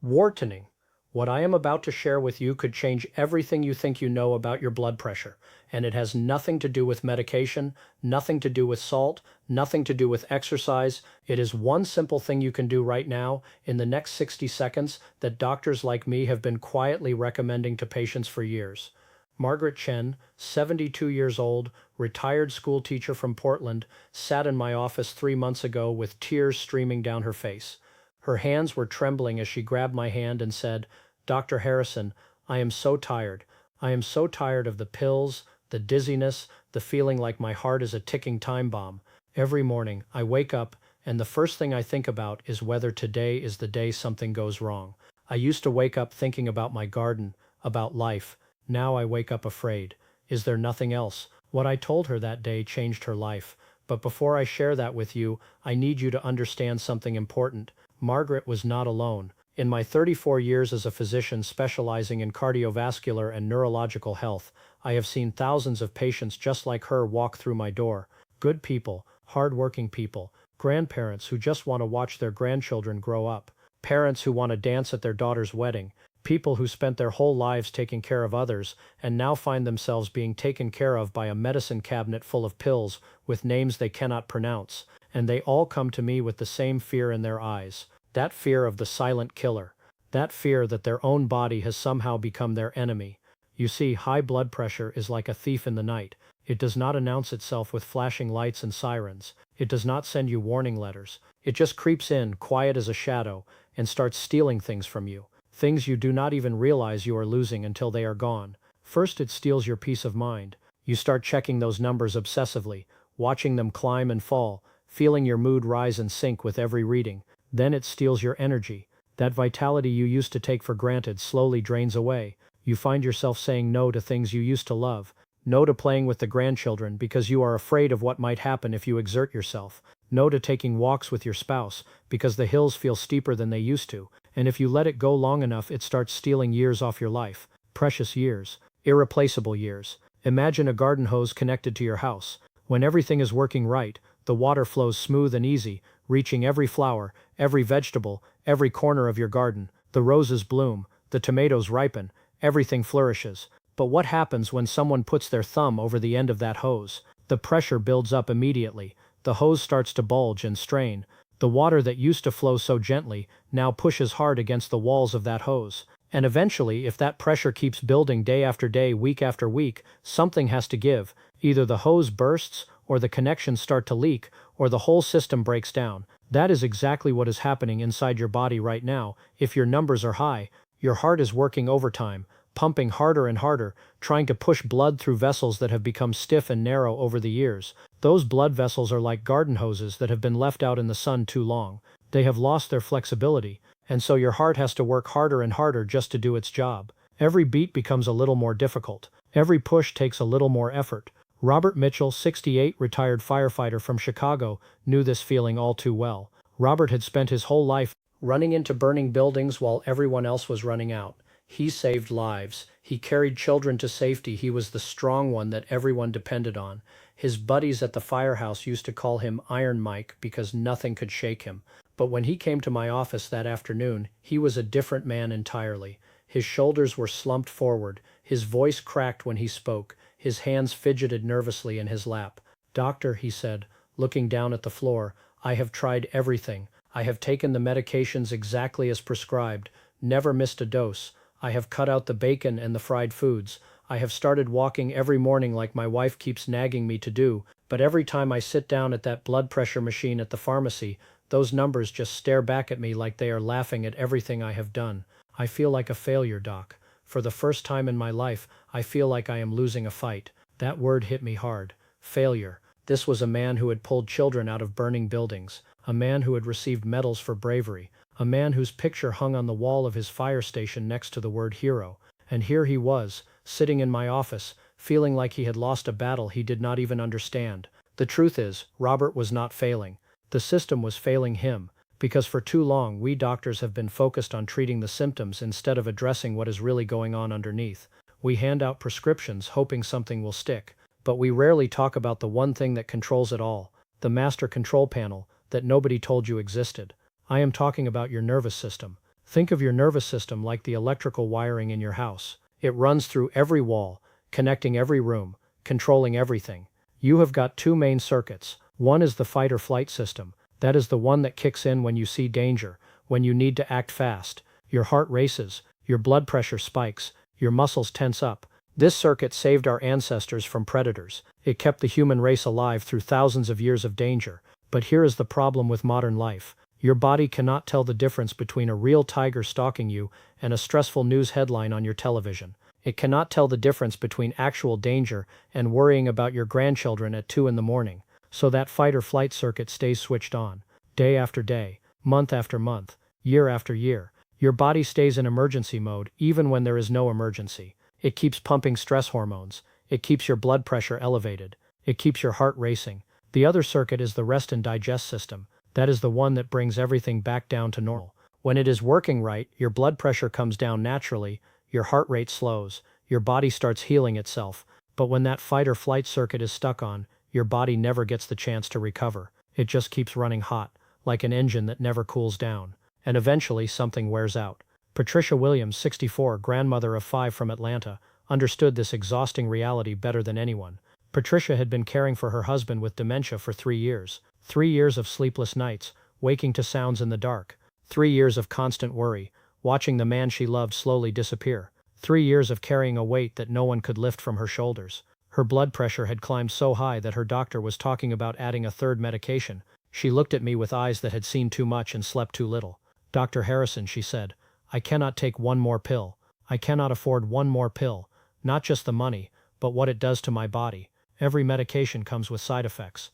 Warning. What I am about to share with you could change everything you think you know about your blood pressure, and it has nothing to do with medication, nothing to do with salt, nothing to do with exercise. It is one simple thing you can do right now, in the next 60 seconds, that doctors like me have been quietly recommending to patients for years. Margaret Chen, 72 years old, retired school teacher from Portland, sat in my office 3 months ago with tears streaming down her face. Her hands were trembling as she grabbed my hand and said, "Dr. Harrison, I am so tired. I am so tired of the pills, the dizziness, the feeling like my heart is a ticking time bomb. Every morning, I wake up, and the first thing I think about is whether today is the day something goes wrong. I used to wake up thinking about my garden, about life. Now I wake up afraid. Is there nothing else?" What I told her that day changed her life. But before I share that with you, I need you to understand something important. Margaret was not alone. In my 34 years as a physician specializing in cardiovascular and neurological health, I have seen thousands of patients just like her walk through my door. Good people, hard-working people, grandparents who just want to watch their grandchildren grow up, parents who want to dance at their daughter's wedding, people who spent their whole lives taking care of others and now find themselves being taken care of by a medicine cabinet full of pills with names they cannot pronounce, and they all come to me with the same fear in their eyes. That fear of the silent killer. That fear that their own body has somehow become their enemy. You see, high blood pressure is like a thief in the night. It does not announce itself with flashing lights and sirens. It does not send you warning letters. It just creeps in, quiet as a shadow, and starts stealing things from you. Things you do not even realize you are losing until they are gone. First, it steals your peace of mind. You start checking those numbers obsessively, watching them climb and fall, feeling your mood rise and sink with every reading. Then it steals your energy. That vitality you used to take for granted slowly drains away. You find yourself saying no to things you used to love. No to playing with the grandchildren because you are afraid of what might happen if you exert yourself. No to taking walks with your spouse because the hills feel steeper than they used to. And if you let it go long enough, it starts stealing years off your life. Precious years. Irreplaceable years. Imagine a garden hose connected to your house. When everything is working right, the water flows smooth and easy, reaching every flower, every vegetable, every corner of your garden. The roses bloom, the tomatoes ripen, everything flourishes. But what happens when someone puts their thumb over the end of that hose? The pressure builds up immediately. The hose starts to bulge and strain. The water that used to flow so gently now pushes hard against the walls of that hose. And eventually, if that pressure keeps building day after day, week after week, something has to give. Either the hose bursts, or the connections start to leak, or the whole system breaks down. That is exactly what is happening inside your body right now. If your numbers are high, your heart is working overtime, pumping harder and harder, trying to push blood through vessels that have become stiff and narrow over the years. Those blood vessels are like garden hoses that have been left out in the sun too long. They have lost their flexibility, and so your heart has to work harder and harder just to do its job. Every beat becomes a little more difficult. Every push takes a little more effort. Robert Mitchell, 68, retired firefighter from Chicago, knew this feeling all too well. Robert had spent his whole life running into burning buildings while everyone else was running out. He saved lives. He carried children to safety. He was the strong one that everyone depended on. His buddies at the firehouse used to call him Iron Mike because nothing could shake him. But when he came to my office that afternoon, he was a different man entirely. His shoulders were slumped forward. His voice cracked when he spoke. His hands fidgeted nervously in his lap. "Doctor," he said, looking down at the floor, "I have tried everything. I have taken the medications exactly as prescribed, never missed a dose. I have cut out the bacon and the fried foods. I have started walking every morning like my wife keeps nagging me to do, but every time I sit down at that blood pressure machine at the pharmacy, those numbers just stare back at me like they are laughing at everything I have done. I feel like a failure, Doc. For the first time in my life, I feel like I am losing a fight." That word hit me hard. Failure. This was a man who had pulled children out of burning buildings, a man who had received medals for bravery, a man whose picture hung on the wall of his fire station next to the word hero. And here he was, sitting in my office, feeling like he had lost a battle he did not even understand. The truth is, Robert was not failing. The system was failing him. Because for too long we doctors have been focused on treating the symptoms instead of addressing what is really going on underneath. We hand out prescriptions hoping something will stick, but we rarely talk about the one thing that controls it all, the master control panel that nobody told you existed. I am talking about your nervous system. Think of your nervous system like the electrical wiring in your house. It runs through every wall, connecting every room, controlling everything. You have got two main circuits. One is the fight or flight system. That is the one that kicks in when you see danger, when you need to act fast. Your heart races, your blood pressure spikes, your muscles tense up. This circuit saved our ancestors from predators. It kept the human race alive through thousands of years of danger. But here is the problem with modern life. Your body cannot tell the difference between a real tiger stalking you and a stressful news headline on your television. It cannot tell the difference between actual danger and worrying about your grandchildren at 2 in the morning. So that fight or flight circuit stays switched on. Day after day, month after month, year after year. Your body stays in emergency mode even when there is no emergency. It keeps pumping stress hormones. It keeps your blood pressure elevated. It keeps your heart racing. The other circuit is the rest and digest system. That is the one that brings everything back down to normal. When it is working right, your blood pressure comes down naturally, your heart rate slows, your body starts healing itself. But when that fight or flight circuit is stuck on, your body never gets the chance to recover. It just keeps running hot, like an engine that never cools down. And eventually something wears out. Patricia Williams, 64, grandmother of 5 from Atlanta, understood this exhausting reality better than anyone. Patricia had been caring for her husband with dementia for 3 years. 3 years of sleepless nights, waking to sounds in the dark. 3 years of constant worry, watching the man she loved slowly disappear. 3 years of carrying a weight that no one could lift from her shoulders. Her blood pressure had climbed so high that her doctor was talking about adding a third medication. She looked at me with eyes that had seen too much and slept too little. "Dr. Harrison," she said, "I cannot take one more pill. I cannot afford one more pill. Not just the money, but what it does to my body. Every medication comes with side effects.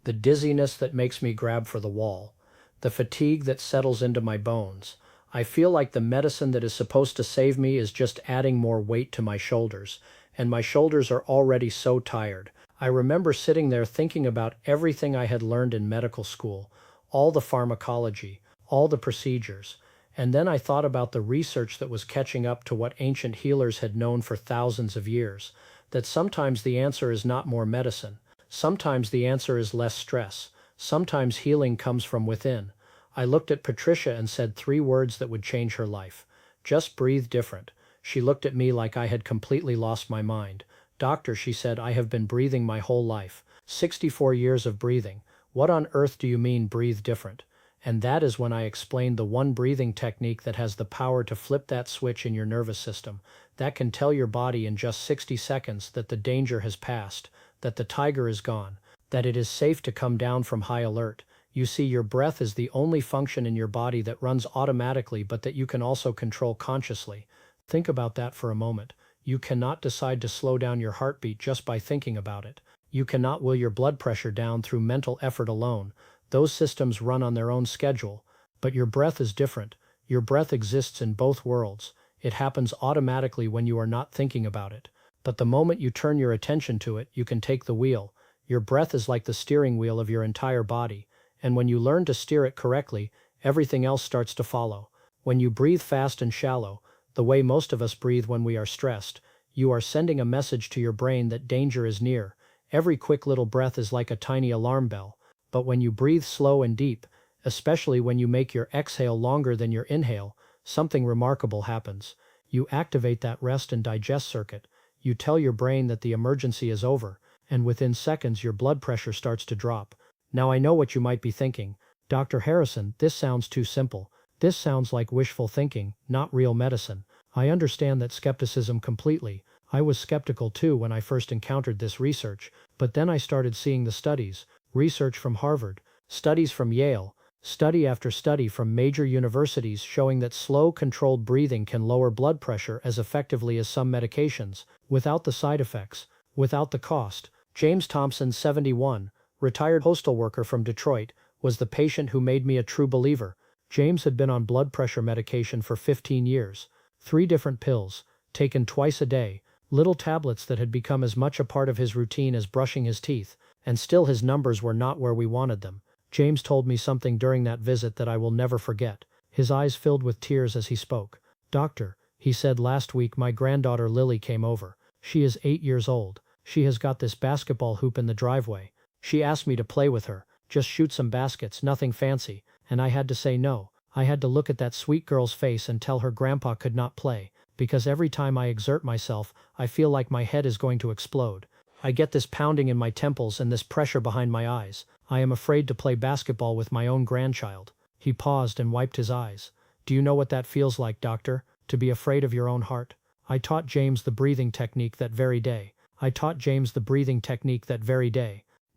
The dizziness that makes me grab for the wall. The fatigue that settles into my bones. I feel like the medicine that is supposed to save me is just adding more weight to my shoulders, and my shoulders are already so tired." I remember sitting there thinking about everything I had learned in medical school, all the pharmacology, all the procedures, and then I thought about the research that was catching up to what ancient healers had known for thousands of years, that sometimes the answer is not more medicine. Sometimes the answer is less stress. Sometimes healing comes from within. I looked at Patricia and said 3 words that would change her life. "Just breathe different." She looked at me like I had completely lost my mind. "Doctor," she said, "I have been breathing my whole life. 64 years of breathing. What on earth do you mean breathe different?" And that is when I explained the one breathing technique that has the power to flip that switch in your nervous system, that can tell your body in just 60 seconds that the danger has passed, that the tiger is gone, that it is safe to come down from high alert. You see, your breath is the only function in your body that runs automatically but that you can also control consciously. Think about that for a moment. You cannot decide to slow down your heartbeat just by thinking about it. You cannot will your blood pressure down through mental effort alone. Those systems run on their own schedule. But your breath is different. Your breath exists in both worlds. It happens automatically when you are not thinking about it. But the moment you turn your attention to it, you can take the wheel. Your breath is like the steering wheel of your entire body. And when you learn to steer it correctly, everything else starts to follow. When you breathe fast and shallow, the way most of us breathe when we are stressed, you are sending a message to your brain that danger is near. Every quick little breath is like a tiny alarm bell. But when you breathe slow and deep, especially when you make your exhale longer than your inhale, something remarkable happens. You activate that rest and digest circuit. You tell your brain that the emergency is over, and within seconds your blood pressure starts to drop. Now I know what you might be thinking. "Dr. Harrison, this sounds too simple. This sounds like wishful thinking, not real medicine." I understand that skepticism completely. I was skeptical too when I first encountered this research, but then I started seeing the studies. Research from Harvard, studies from Yale, study after study from major universities showing that slow, controlled breathing can lower blood pressure as effectively as some medications, without the side effects, without the cost. James Thompson, 71, retired postal worker from Detroit, was the patient who made me a true believer. James had been on blood pressure medication for 15 years, 3 different pills, taken twice a day, little tablets that had become as much a part of his routine as brushing his teeth. And still his numbers were not where we wanted them. James told me something during that visit that I will never forget. His eyes filled with tears as he spoke. "Doctor," he said, "last week my granddaughter Lily came over. She is 8 years old. She has got this basketball hoop in the driveway. She asked me to play with her, just shoot some baskets, nothing fancy, and I had to say no. I had to look at that sweet girl's face and tell her grandpa could not play, because every time I exert myself, I feel like my head is going to explode. I get this pounding in my temples and this pressure behind my eyes. I am afraid to play basketball with my own grandchild. He paused and wiped his eyes. Do you know what that feels like, doctor? To be afraid of your own heart? I taught James the breathing technique that very day.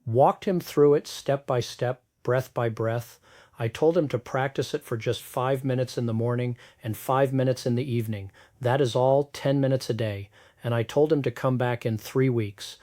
Walked him through it step by step, breath by breath. I told him to practice it for just 5 minutes in the morning and 5 minutes in the evening. That is all, 10 minutes a day. And I told him to come back in 3 weeks.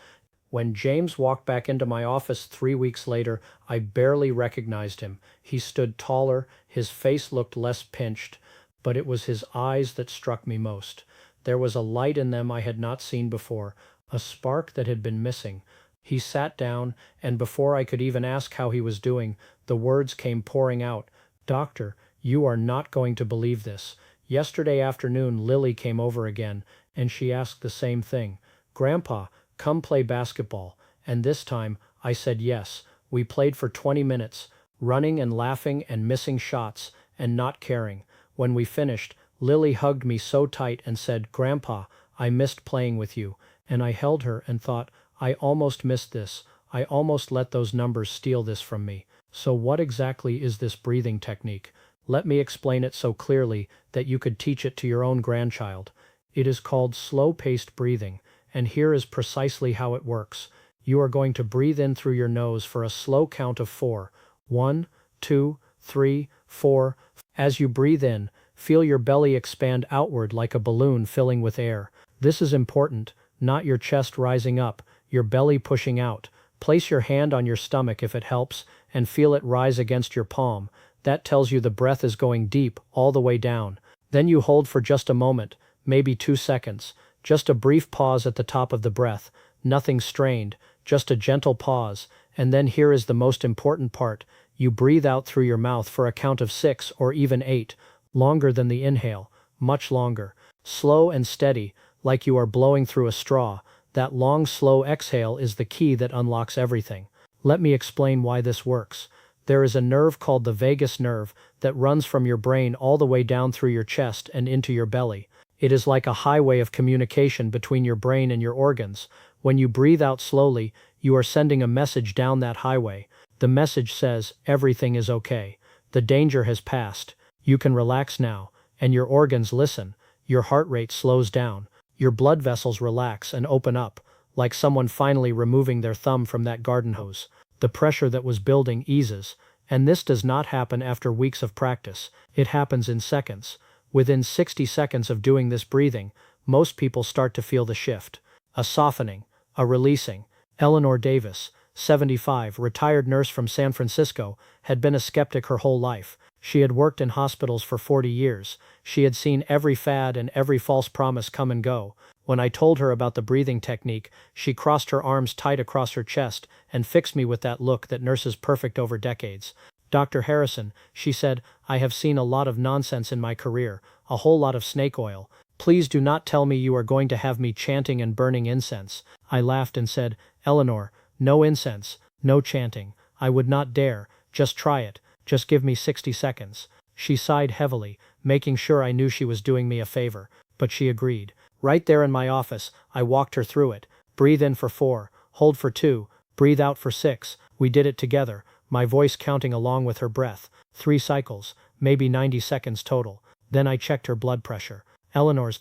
When James walked back into my office 3 weeks later, I barely recognized him. He stood taller, his face looked less pinched, but it was his eyes that struck me most. There was a light in them I had not seen before, a spark that had been missing. He sat down, and before I could even ask how he was doing, the words came pouring out. Doctor, you are not going to believe this. Yesterday afternoon, Lily came over again, and she asked the same thing. Grandpa, come play basketball. And this time, I said yes. We played for 20 minutes, running and laughing and missing shots, and not caring. When we finished, Lily hugged me so tight and said, Grandpa, I missed playing with you. And I held her and thought, I almost missed this. I almost let those numbers steal this from me. So what exactly is this breathing technique? Let me explain it so clearly that you could teach it to your own grandchild. It is called slow-paced breathing, and here is precisely how it works. You are going to breathe in through your nose for a slow count of 4. 1, 2, 3, 4. As you breathe in, feel your belly expand outward like a balloon filling with air. This is important, not your chest rising up, your belly pushing out. Place your hand on your stomach if it helps, and feel it rise against your palm. That tells you the breath is going deep, all the way down. Then you hold for just a moment, maybe 2 seconds. Just a brief pause at the top of the breath, nothing strained, just a gentle pause. And then here is the most important part. You breathe out through your mouth for a count of 6 or even 8, longer than the inhale, much longer. Slow and steady, like you are blowing through a straw. That long, slow exhale is the key that unlocks everything. Let me explain why this works. There is a nerve called the vagus nerve that runs from your brain all the way down through your chest and into your belly. It is like a highway of communication between your brain and your organs. When you breathe out slowly, you are sending a message down that highway. The message says, everything is okay. The danger has passed. You can relax now. And your organs listen. Your heart rate slows down. Your blood vessels relax and open up, like someone finally removing their thumb from that garden hose. The pressure that was building eases. And this does not happen after weeks of practice. It happens in seconds. Within 60 seconds of doing this breathing, most people start to feel the shift. A softening, a releasing. Eleanor Davis, 75, retired nurse from San Francisco, had been a skeptic her whole life. She had worked in hospitals for 40 years. She had seen every fad and every false promise come and go. When I told her about the breathing technique, she crossed her arms tight across her chest and fixed me with that look that nurses perfect over decades. Dr. Harrison, she said, I have seen a lot of nonsense in my career, a whole lot of snake oil. Please do not tell me you are going to have me chanting and burning incense. I laughed and said, Eleanor, no incense, no chanting. I would not dare. Just try it. Just give me 60 seconds. She sighed heavily, making sure I knew she was doing me a favor, but she agreed. Right there in my office, I walked her through it. Breathe in for 4, hold for 2, breathe out for 6. We did it together, my voice counting along with her breath. 3 cycles, maybe 90 seconds total. Then I checked her blood pressure. Eleanor's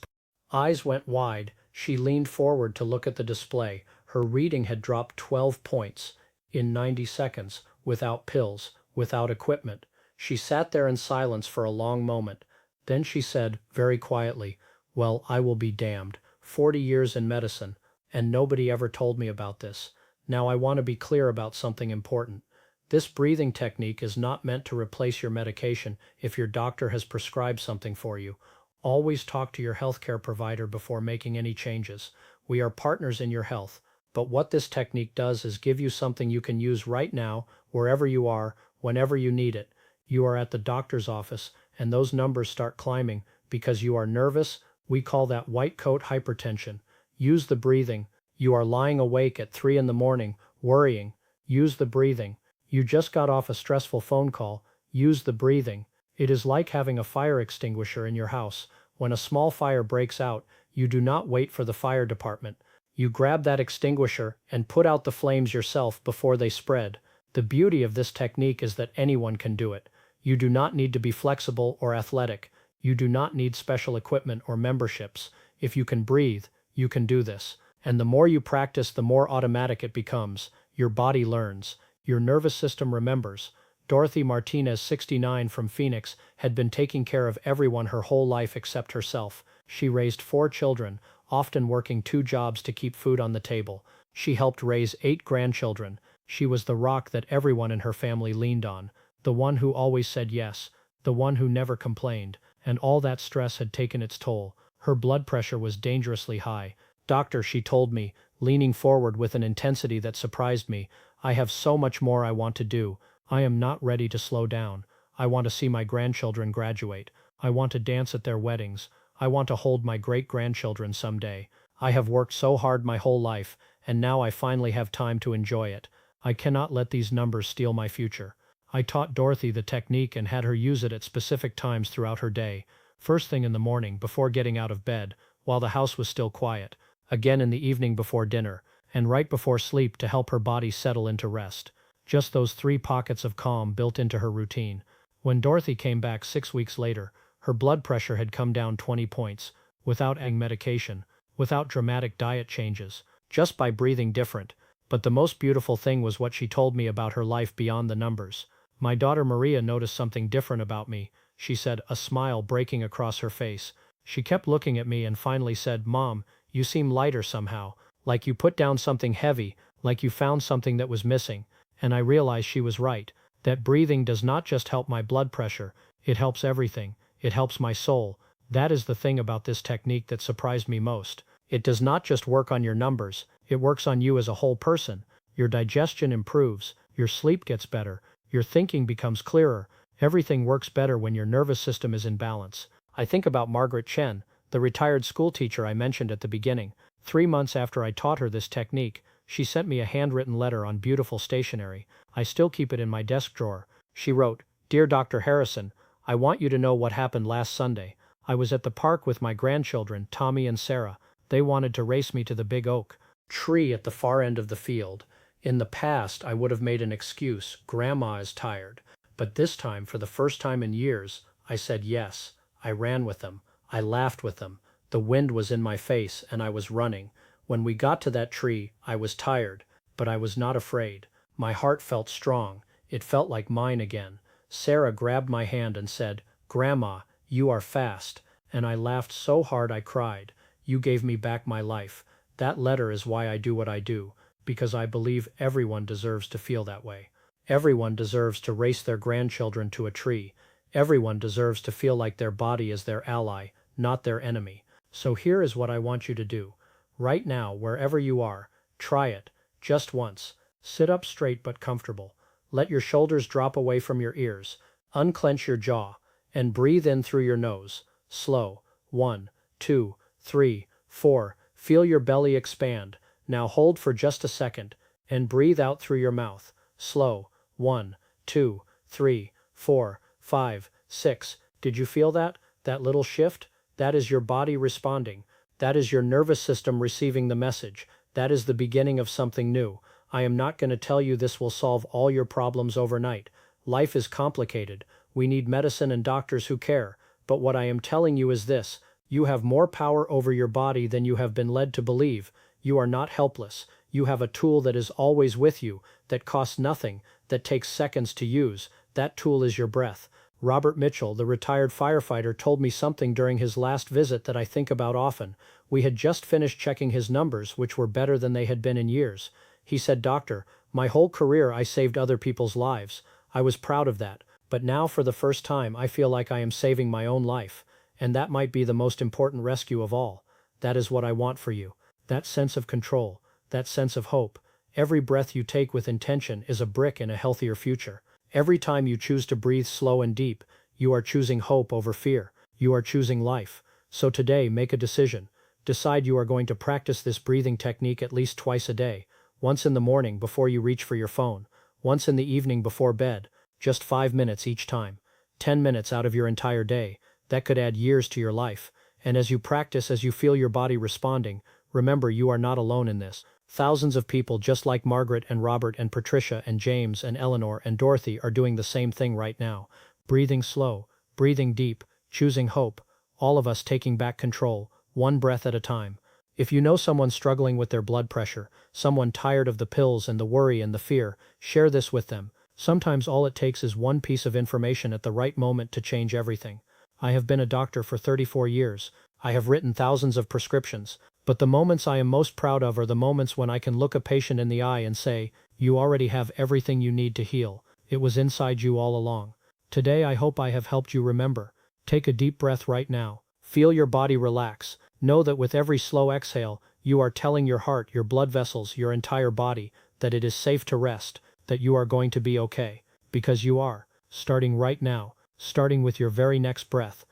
eyes went wide. She leaned forward to look at the display. Her reading had dropped 12 points in 90 seconds, without pills, without equipment. She sat there in silence for a long moment. Then she said, very quietly, well, I will be damned. 40 years in medicine, and nobody ever told me about this. Now I want to be clear about something important. This breathing technique is not meant to replace your medication if your doctor has prescribed something for you. Always talk to your healthcare provider before making any changes. We are partners in your health, but what this technique does is give you something you can use right now, wherever you are, whenever you need it. You are at the doctor's office, and those numbers start climbing because you are nervous. We call that white coat hypertension. Use the breathing. You are lying awake at 3 in the morning, worrying. Use the breathing. You just got off a stressful phone call. Use the breathing. It is like having a fire extinguisher in your house. When a small fire breaks out, you do not wait for the fire department. You grab that extinguisher and put out the flames yourself before they spread. The beauty of this technique is that anyone can do it. You do not need to be flexible or athletic. You do not need special equipment or memberships. If you can breathe, you can do this. And the more you practice, the more automatic it becomes. Your body learns. Your nervous system remembers. Dorothy Martinez, 69, from Phoenix, had been taking care of everyone her whole life except herself. She raised 4 children, often working 2 jobs to keep food on the table. She helped raise 8 grandchildren. She was the rock that everyone in her family leaned on, the one who always said yes, the one who never complained, and all that stress had taken its toll. Her blood pressure was dangerously high. "Doctor," she told me, leaning forward with an intensity that surprised me, "I have so much more I want to do. I am not ready to slow down. I want to see my grandchildren graduate. I want to dance at their weddings. I want to hold my great-grandchildren someday. I have worked so hard my whole life, and now I finally have time to enjoy it. I cannot let these numbers steal my future." I taught Dorothy the technique and had her use it at specific times throughout her day. First thing in the morning before getting out of bed, while the house was still quiet. Again in the evening before dinner, and right before sleep to help her body settle into rest. Just those 3 pockets of calm built into her routine. When Dorothy came back 6 weeks later, her blood pressure had come down 20 points, without medication, without dramatic diet changes, just by breathing different. But the most beautiful thing was what she told me about her life beyond the numbers. My daughter Maria noticed something different about me, she said, a smile breaking across her face. She kept looking at me and finally said, "Mom, you seem lighter somehow, like you put down something heavy, like you found something that was missing." And I realized she was right, that breathing does not just help my blood pressure, it helps everything. It helps my soul. That is the thing about this technique that surprised me most. It does not just work on your numbers, it works on you as a whole person. Your digestion improves, your sleep gets better, your thinking becomes clearer. Everything works better when your nervous system is in balance. I think about Margaret Chen, the retired school teacher I mentioned at the beginning. 3 months after I taught her this technique, she sent me a handwritten letter on beautiful stationery. I still keep it in my desk drawer. She wrote, "Dear Dr. Harrison, I want you to know what happened last Sunday. I was at the park with my grandchildren, Tommy and Sarah. They wanted to race me to the big oak tree at the far end of the field. In the past, I would have made an excuse, Grandma is tired. But this time, for the first time in years, I said yes. I ran with them. I laughed with them. The wind was in my face, and I was running. When we got to that tree, I was tired, but I was not afraid. My heart felt strong. It felt like mine again. Sarah grabbed my hand and said, 'Grandma, you are fast.' And I laughed so hard I cried. You gave me back my life. That letter is why I do what I do, because I believe everyone deserves to feel that way. Everyone deserves to race their grandchildren to a tree. Everyone deserves to feel like their body is their ally, not their enemy. So here is what I want you to do. Right now, wherever you are, try it, just once. Sit up straight but comfortable. Let your shoulders drop away from your ears. Unclench your jaw, and breathe in through your nose. Slow. 1, 2, 3, 4. Feel your belly expand. Now hold for just a second, and breathe out through your mouth. Slow. 1, 2, 3, 4, 5, 6. Did you feel that? That little shift? That is your body responding. That is your nervous system receiving the message. That is the beginning of something new. I am not going to tell you this will solve all your problems overnight. Life is complicated. We need medicine and doctors who care. But what I am telling you is this: you have more power over your body than you have been led to believe. You are not helpless. You have a tool that is always with you, that costs nothing, that takes seconds to use. That tool is your breath. Robert Mitchell, the retired firefighter, told me something during his last visit that I think about often. We had just finished checking his numbers, which were better than they had been in years. He said, "Doctor, my whole career I saved other people's lives. I was proud of that. But now for the first time I feel like I am saving my own life. And that might be the most important rescue of all. That is what I want for you. That sense of control. That sense of hope. Every breath you take with intention is a brick in a healthier future. Every time you choose to breathe slow and deep, you are choosing hope over fear. You are choosing life. So today, make a decision. Decide you are going to practice this breathing technique at least twice a day. Once in the morning before you reach for your phone. Once in the evening before bed. Just 5 minutes each time. 10 minutes out of your entire day. That could add years to your life. And as you practice, as you feel your body responding, remember you are not alone in this. Thousands of people just like Margaret and Robert and Patricia and James and Eleanor and Dorothy are doing the same thing right now. Breathing slow, breathing deep, choosing hope, all of us taking back control, one breath at a time. If you know someone struggling with their blood pressure, someone tired of the pills and the worry and the fear, share this with them. Sometimes all it takes is one piece of information at the right moment to change everything. I have been a doctor for 34 years. I have written thousands of prescriptions, but the moments I am most proud of are the moments when I can look a patient in the eye and say, "You already have everything you need to heal. It was inside you all along." Today I hope I have helped you remember. Take a deep breath right now. Feel your body relax. Know that with every slow exhale, you are telling your heart, your blood vessels, your entire body, that it is safe to rest, that you are going to be okay. Because you are. Starting right now. Starting with your very next breath.